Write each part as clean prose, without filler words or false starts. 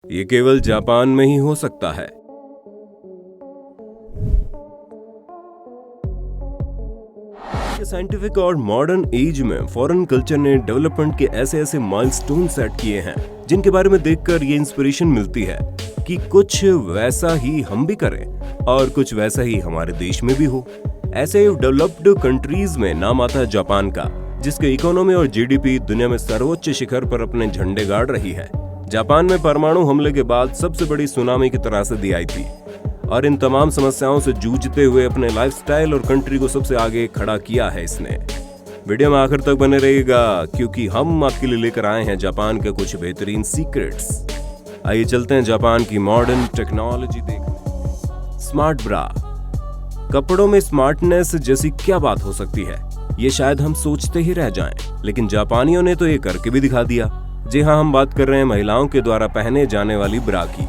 ये केवल जापान में ही हो सकता है। साइंटिफिक और मॉडर्न एज में फॉरेन कल्चर ने डेवलपमेंट के ऐसे ऐसे माइलस्टोन सेट किए हैं जिनके बारे में देखकर ये इंस्पिरेशन मिलती है कि कुछ वैसा ही हम भी करें और कुछ वैसा ही हमारे देश में भी हो। ऐसे डेवलप्ड कंट्रीज में नाम आता है जापान का, जिसके इकोनॉमी और जीडीपी दुनिया में सर्वोच्च शिखर पर अपने झंडे गाड़ रही है। जापान में परमाणु हमले के बाद सबसे बड़ी सुनामी की त्रासदी आई थी और इन तमाम समस्याओं से जूझते हुए अपने लाइफस्टाइल और कंट्री को सबसे आगे खड़ा किया है इसने। वीडियो में आखिर तक बने रहिएगा क्योंकि हम आपके लिए लेकर आए हैं जापान के कुछ बेहतरीन सीक्रेट्स। आइए चलते हैं जापान की मॉडर्न टेक्नोलॉजी देखने। स्मार्ट ब्रा। कपड़ों में स्मार्टनेस जैसी क्या बात हो सकती है, ये शायद हम सोचते ही रह जाएं, लेकिन जापानियों ने तो ये करके भी दिखा दिया। जी हाँ, हम बात कर रहे हैं महिलाओं के द्वारा पहने जाने वाली ब्रा की।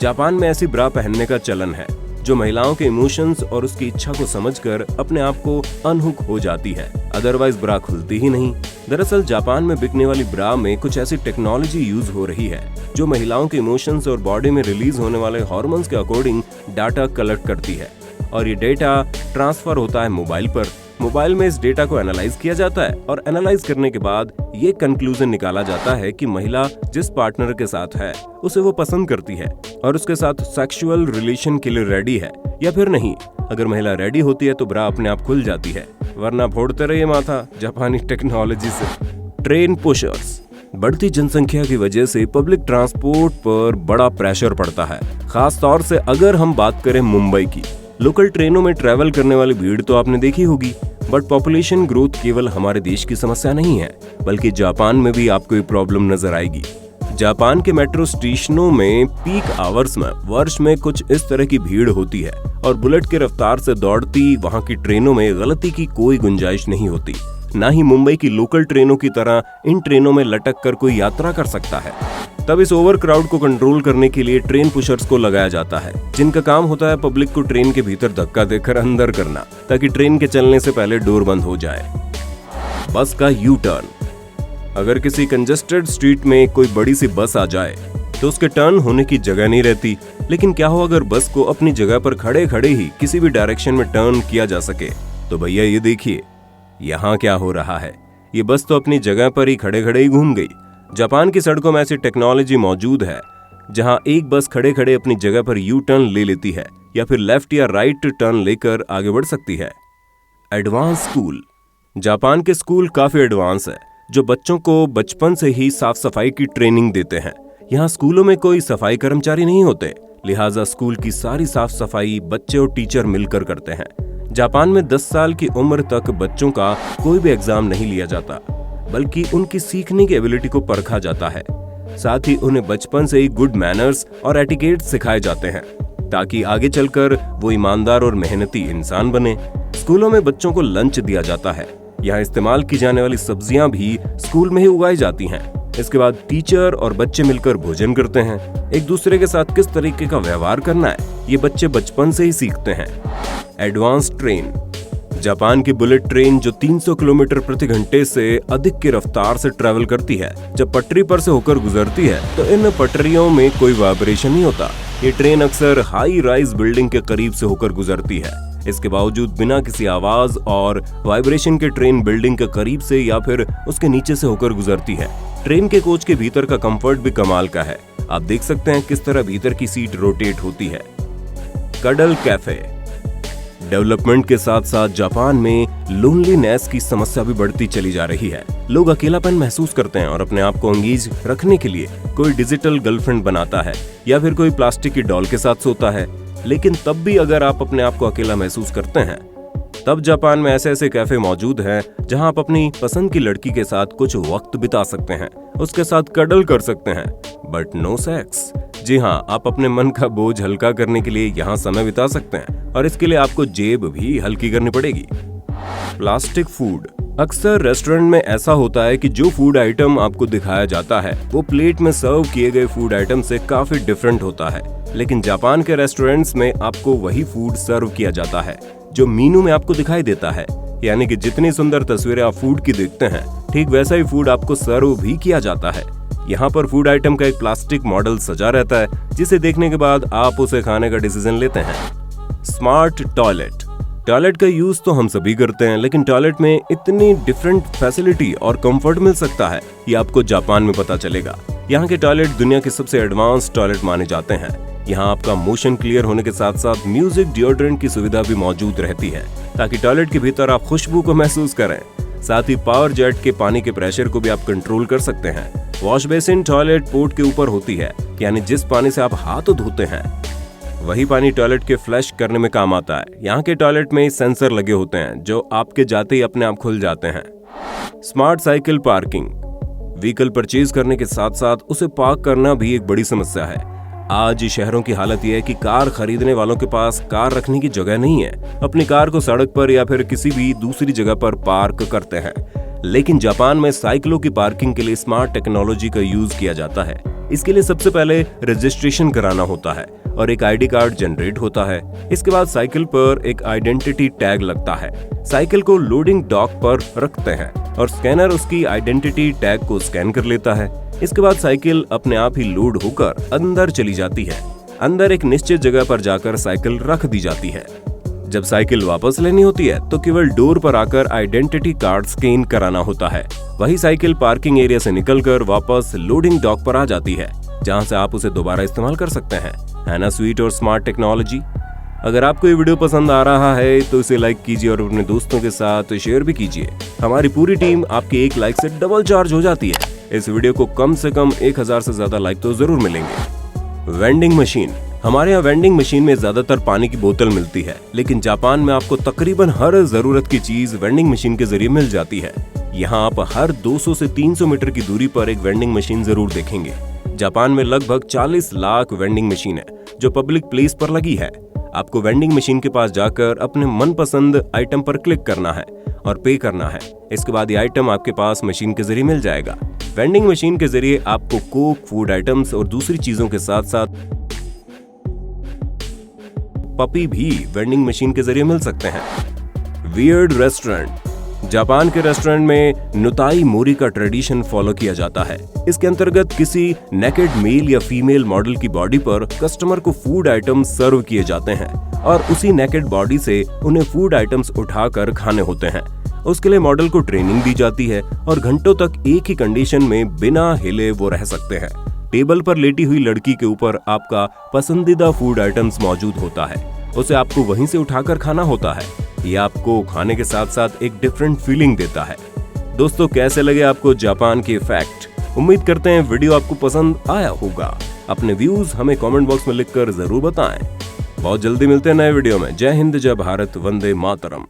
जापान में ऐसी ब्रा पहनने का चलन है जो महिलाओं के इमोशंस और उसकी इच्छा को समझकर अपने आप को अनहुक हो जाती है, अदरवाइज ब्रा खुलती ही नहीं। दरअसल जापान में बिकने वाली ब्रा में कुछ ऐसी टेक्नोलॉजी यूज हो रही है जो महिलाओं के इमोशंस और बॉडी में रिलीज होने वाले हार्मोन्स के अकॉर्डिंग डाटा कलेक्ट करती है और ये डेटा ट्रांसफर होता है मोबाइल पर। मोबाइल में इस डेटा को एनालाइज किया जाता है और एनालाइज करने के बाद ये कंक्लूजन निकाला जाता है कि महिला जिस पार्टनर के साथ है उसे वो पसंद करती है और उसके साथ सेक्सुअल रिलेशन के लिए रेडी है या फिर नहीं। अगर महिला रेडी होती है तो ब्रा अपने आप खुल जाती है, वरना फोड़ते रहिए माथा जापानी टेक्नोलॉजी से। Train pushers. बढ़ती जनसंख्या की वजह से पब्लिक ट्रांसपोर्ट पर बड़ा प्रेशर पड़ता है, खास तौर से अगर हम बात करें मुंबई की। लोकल ट्रेनों में ट्रैवल करने वाली भीड़ तो आपने देखी होगी, बट पॉपुलेशन ग्रोथ केवल हमारे देश की समस्या नहीं है, बल्कि जापान में भी आपको ये प्रॉब्लम नजर आएगी। जापान के मेट्रो स्टेशनों में पीक आवर्स में वर्ष में कुछ इस तरह की भीड़ होती है और बुलेट की रफ्तार से दौड़ती वहां की ट्रेनों में गलती की कोई गुंजाइश नहीं होती। ना ही मुंबई की लोकल ट्रेनों की तरह इन ट्रेनों में लटक कर कोई यात्रा कर सकता है। तब इस ओवर क्राउड को कंट्रोल करने के लिए ट्रेन पुशर्स को लगाया जाता है, जिनका काम होता है पब्लिक को ट्रेन के भीतर धक्का देकर अंदर करना, ताकि ट्रेन के चलने से पहले डोर बंद हो जाए। बस का यू टर्न। अगर किसी कंजेस्टेड स्ट्रीट में कोई बड़ी सी बस आ जाए तो उसके टर्न होने की जगह नहीं रहती, लेकिन क्या हो अगर बस को अपनी जगह पर खड़े खड़े ही किसी भी डायरेक्शन में टर्न किया जा सके। तो भैया ये देखिए यहाँ क्या हो रहा है, ये बस तो अपनी जगह पर ही खड़े खड़े ही घूम गई। जापान की सड़कों में ऐसी टेक्नोलॉजी मौजूद है जहां एक बस खड़े खड़े अपनी जगह पर यू टर्न ले लेती है या फिर लेफ्ट या राइट टर्न लेकर आगे बढ़ सकती है। Advance school. जापान के स्कूल काफी एडवांस है, जो बच्चों को बचपन से ही साफ सफाई की ट्रेनिंग देते हैं। यहाँ स्कूलों में कोई सफाई कर्मचारी नहीं होते, लिहाजा स्कूल की सारी साफ सफाई बच्चे और टीचर मिलकर करते हैं। जापान में 10 साल की उम्र तक बच्चों का कोई भी एग्जाम नहीं लिया जाता, बल्कि उनकी सीखने की एबिलिटी को परखा जाता है। साथ ही उन्हें बचपन से ही गुड मैनर्स और एटिकेट सिखाए जाते हैं ताकि आगे चलकर वो ईमानदार और मेहनती इंसान बने। स्कूलों में बच्चों को लंच दिया जाता है। यहाँ इस्तेमाल की जाने वाली सब्जियां भी स्कूल में ही उगाई जाती हैं। इसके बाद टीचर और बच्चे मिलकर भोजन करते हैं। एक दूसरे के साथ किस तरीके का व्यवहार करना है ये बच्चे बचपन से ही सीखते हैं। Advance train. जापान की बुलेट ट्रेन जो 300 किलोमीटर प्रति घंटे से अधिक की रफ्तार से ट्रैवल करती है, जब पटरी पर से होकर गुजरती है तो इन पटरियों में कोई वाइब्रेशन नहीं होता। ये ट्रेन अक्सर हाई राइज बिल्डिंग के करीब से होकर गुजरती है। इसके बावजूद बिना किसी आवाज और वाइब्रेशन के ट्रेन बिल्डिंग के करीब से या फिर उसके नीचे से होकर गुजरती है। ट्रेन के कोच के भीतर का कंफर्ट भी कमाल का है। आप देख सकते हैं किस तरह भीतर की सीट रोटेट होती है। Cuddle cafe. डेवलपमेंट के साथ साथ जापान में लोनलीनेस की समस्या भी बढ़ती चली जा रही है। लोग अकेलापन महसूस करते हैं और अपने आप को एंगेज रखने के लिए कोई डिजिटल गर्लफ्रेंड बनाता है या फिर कोई प्लास्टिक की डॉल के साथ सोता है। लेकिन तब भी अगर आप अपने आप को अकेला महसूस करते हैं, तब जापान में ऐसे ऐसे कैफे मौजूद हैं जहां आप अपनी पसंद की लड़की के साथ कुछ वक्त बिता सकते हैं, उसके साथ कडल कर सकते हैं, बट नो सेक्स। जी हाँ, आप अपने मन का बोझ हल्का करने के लिए यहाँ समय बिता सकते हैं और इसके लिए आपको जेब भी हल्की करनी पड़ेगी। Plastic food. अक्सर रेस्टोरेंट में ऐसा होता है कि जो फूड आइटम आपको दिखाया जाता है वो प्लेट में सर्व किए गए फूड आइटम से काफी डिफरेंट होता है, लेकिन जापान के रेस्टोरेंट्स में आपको वही फूड सर्व किया जाता है जो मेनू में आपको दिखाई देता है। यानी कि जितनी सुंदर तस्वीरें आप फूड की देखते हैं, ठीक वैसा ही फूड आपको सर्व भी किया जाता है। यहाँ पर फूड आइटम का एक प्लास्टिक मॉडल सजा रहता है, जिसे देखने के बाद आप उसे खाने का डिसीजन लेते हैं। Smart toilet. टॉयलेट का यूज तो हम सभी करते हैं, लेकिन टॉयलेट में इतनी डिफरेंट फैसिलिटी और कंफर्ट मिल सकता है, ये आपको जापान में पता चलेगा। यहाँ के टॉयलेट दुनिया के सबसे एडवांस टॉयलेट माने जाते हैं। यहाँ आपका मोशन क्लियर होने के साथ साथ म्यूजिक डिओड्रेंट की सुविधा भी मौजूद रहती है, ताकि टॉयलेट के भीतर आप खुशबू को महसूस करें। साथ ही पावर जेट के पानी के प्रेशर को भी आप कंट्रोल कर सकते हैं। वॉश बेसिन टॉयलेट पोर्ट के ऊपर होती है, यानी जिस पानी से आप हाथ धोते हैं वही पानी टॉयलेट के फ्लश करने में काम आता है। यहाँ के टॉयलेट में सेंसर लगे होते हैं जो आपके जाते ही अपने आप खुल जाते हैं। Smart cycle parking. Vehicle purchase करने के साथ साथ उसे पार्क करना भी एक बड़ी समस्या है। आज शहरों की हालत यह है कि कार खरीदने वालों के पास कार रखने की जगह नहीं है, अपनी कार को सड़क पर या फिर किसी भी दूसरी जगह पर पार्क करते हैं। लेकिन जापान में साइकिलों की पार्किंग के लिए स्मार्ट टेक्नोलॉजी का यूज किया जाता है। इसके लिए सबसे पहले रजिस्ट्रेशन कराना होता है और एक आईडी कार्ड जनरेट होता है। इसके बाद साइकिल पर एक आइडेंटिटी टैग लगता है। साइकिल को लोडिंग डॉक पर रखते हैं और स्कैनर उसकी आइडेंटिटी टैग को स्कैन कर लेता है। इसके बाद साइकिल अपने आप ही लोड होकर अंदर चली जाती है। अंदर एक निश्चित जगह पर जाकर साइकिल रख दी जाती है। जब साइकिल वापस लेनी होती है तो केवल डोर पर आकर आइडेंटिटी कार्ड स्कैन कराना होता है। वही साइकिल पार्किंग एरिया से निकलकर वापस लोडिंग डॉक पर आ जाती है, जहां से आप उसे दोबारा इस्तेमाल कर सकते हैं। है ना स्वीट और स्मार्ट टेक्नोलॉजी। अगर आपको ये वीडियो पसंद आ रहा है तो इसे लाइक कीजिए और अपने दोस्तों के साथ शेयर भी कीजिए। हमारी पूरी टीम आपके एक लाइक से डबल चार्ज हो जाती है। इस वीडियो को कम से कम 1000 से ज्यादा लाइक तो जरूर मिलेंगे। Vending machine. हमारे यहाँ वेंडिंग मशीन में ज्यादातर पानी की बोतल मिलती है, लेकिन जापान में आपको तकरीबन हर जरूरत की चीज वेंडिंग मशीन के जरिए मिल जाती है। यहाँ आप हर 200 से 300 मीटर की दूरी पर एक वेंडिंग मशीन जरूर देखेंगे। जापान में लगभग 40 लाख वेंडिंग मशीन है जो पब्लिक प्लेस पर लगी है। आपको वेंडिंग मशीन के पास जाकर अपने मनपसंद आइटम पर क्लिक करना है और पे करना है। इसके बाद ये आइटम आपके पास मशीन के जरिए मिल जाएगा। वेंडिंग मशीन के जरिए आपको कोक, फूड आइटम्स और दूसरी चीजों के साथ साथ पपी भी वेंडिंग मशीन के जरिए मिल सकते हैं। Weird restaurant. जापान के रेस्टोरेंट में नुताई मोरी का ट्रेडिशन फॉलो किया जाता है। इसके अंतर्गत किसी नेकेड मेल या फीमेल मॉडल की बॉडी पर कस्टमर को फूड आइटम्स सर्व किए जाते हैं और उसी नेकेड बॉडी से उन्हें फूड आइटम्स उठाकर खाने होते हैं। उसके लिए मॉडल को ट्रेनिंग दी जाती है और घंटों तक एक ही कंडीशन में बिना हिले वो रह सकते हैं। टेबल पर लेटी हुई लड़की के ऊपर आपका पसंदीदा फूड आइटम्स मौजूद होता है, उसे आपको वहीं से उठाकर खाना होता है। ये आपको खाने के साथ साथ एक डिफरेंट फीलिंग देता है। दोस्तों, कैसे लगे आपको जापान के फैक्ट? उम्मीद करते हैं वीडियो आपको पसंद आया होगा। अपने व्यूज हमें कमेंट बॉक्स में लिखकर जरूर बताएं। बहुत जल्दी मिलते हैं नए वीडियो में। जय हिंद, जय भारत, वंदे मातरम।